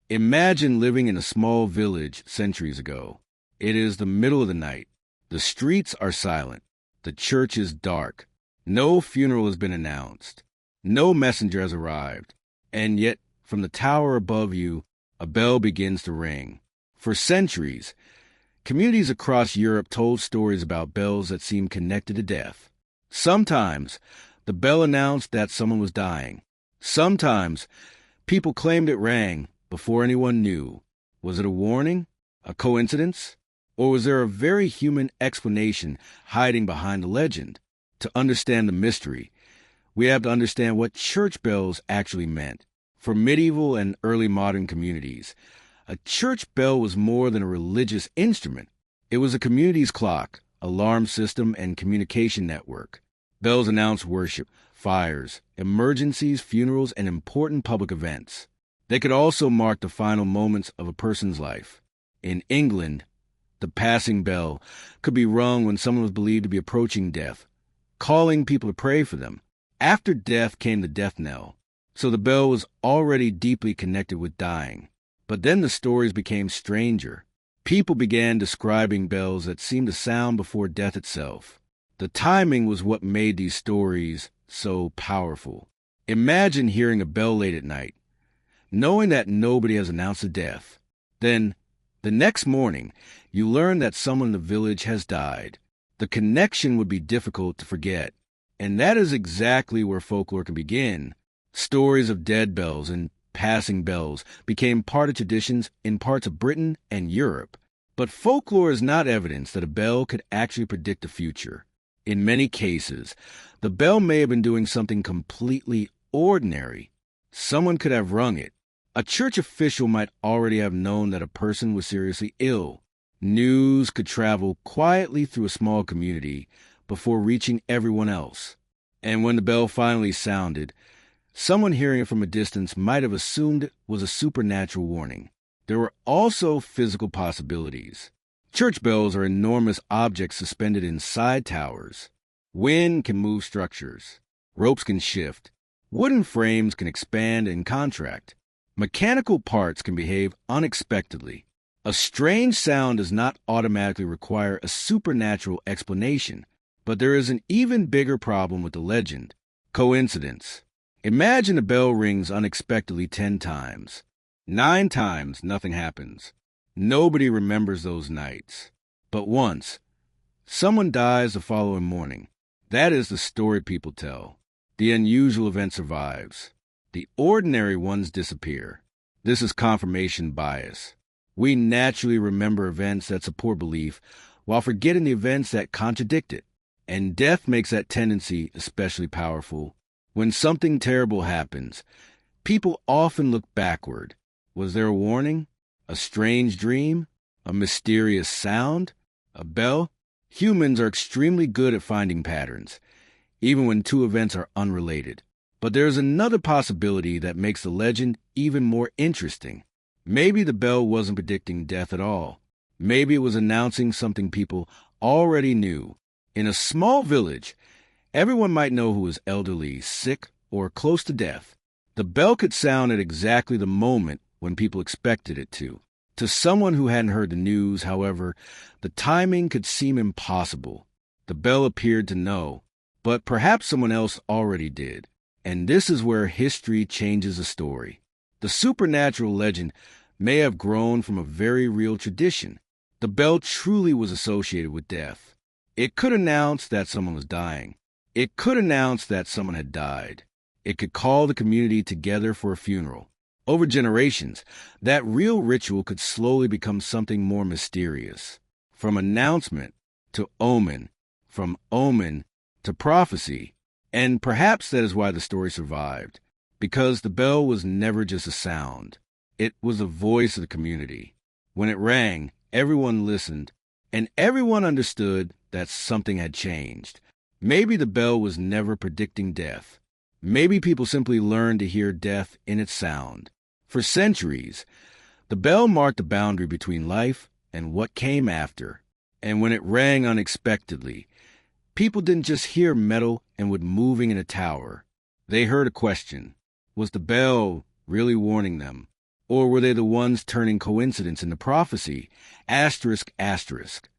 Imagine living in a small village centuries ago. It is the middle of the night. The streets are silent. The church is dark. No funeral has been announced. No messenger has arrived. And yet, from the tower above you, a bell begins to ring. For centuries, communities across Europe told stories about bells that seemed connected to death. Sometimes, the bell announced that someone was dying. Sometimes, people claimed it rang before anyone knew. Was it a warning? A coincidence? Or was there a very human explanation hiding behind the legend? To understand the mystery, we have to understand what church bells actually meant. For medieval and early modern communities, a church bell was more than a religious instrument. It was a community's clock, alarm system, and communication network. Bells announced worship, fires, emergencies, funerals, and important public events. They could also mark the final moments of a person's life. In England, the passing bell could be rung when someone was believed to be approaching death, calling people to pray for them. After death came the death knell, so the bell was already deeply connected with dying. But then the stories became stranger. People began describing bells that seemed to sound before death itself. The timing was what made these stories so powerful. Imagine hearing a bell late at night, knowing that nobody has announced a death. Then, the next morning, you learn that someone in the village has died. The connection would be difficult to forget. And that is exactly where folklore can begin. Stories of dead bells and passing bells became part of traditions in parts of Britain and Europe. But folklore is not evidence that a bell could actually predict the future. In many cases, the bell may have been doing something completely ordinary. Someone could have rung it. A church official might already have known that a person was seriously ill. News could travel quietly through a small community before reaching everyone else. And when the bell finally sounded, someone hearing it from a distance might have assumed it was a supernatural warning. There were also physical possibilities. Church bells are enormous objects suspended in side towers. Wind can move structures. Ropes can shift. Wooden frames can expand and contract. Mechanical parts can behave unexpectedly. A strange sound does not automatically require a supernatural explanation, but there is an even bigger problem with the legend: coincidence. Imagine a bell rings unexpectedly 10 times. 9 times, nothing happens. Nobody remembers those nights. But once, someone dies the following morning. That is the story people tell. The unusual event survives. The ordinary ones disappear. This is confirmation bias. We naturally remember events that support belief while forgetting the events that contradict it. And death makes that tendency especially powerful. When something terrible happens, people often look backward. Was there a warning? A strange dream? A mysterious sound? A bell? Humans are extremely good at finding patterns, even when two events are unrelated. But there's another possibility that makes the legend even more interesting. Maybe the bell wasn't predicting death at all. Maybe it was announcing something people already knew. In a small village, everyone might know who was elderly, sick, or close to death. The bell could sound at exactly the moment when people expected it to. To someone who hadn't heard the news, however, the timing could seem impossible. The bell appeared to know, but perhaps someone else already did. And this is where history changes the story. The supernatural legend may have grown from a very real tradition. The bell truly was associated with death. It could announce that someone was dying. It could announce that someone had died. It could call the community together for a funeral. Over generations, that real ritual could slowly become something more mysterious. From announcement to omen, from omen to prophecy. And perhaps that is why the story survived, because the bell was never just a sound. It was the voice of the community. When it rang, everyone listened, and everyone understood that something had changed. Maybe the bell was never predicting death. Maybe people simply learned to hear death in its sound. For centuries, the bell marked the boundary between life and what came after. And when it rang unexpectedly, people didn't just hear metal and wood moving in a tower. They heard a question. Was the bell really warning them? Or were they the ones turning coincidence into prophecy? Asterisk, asterisk.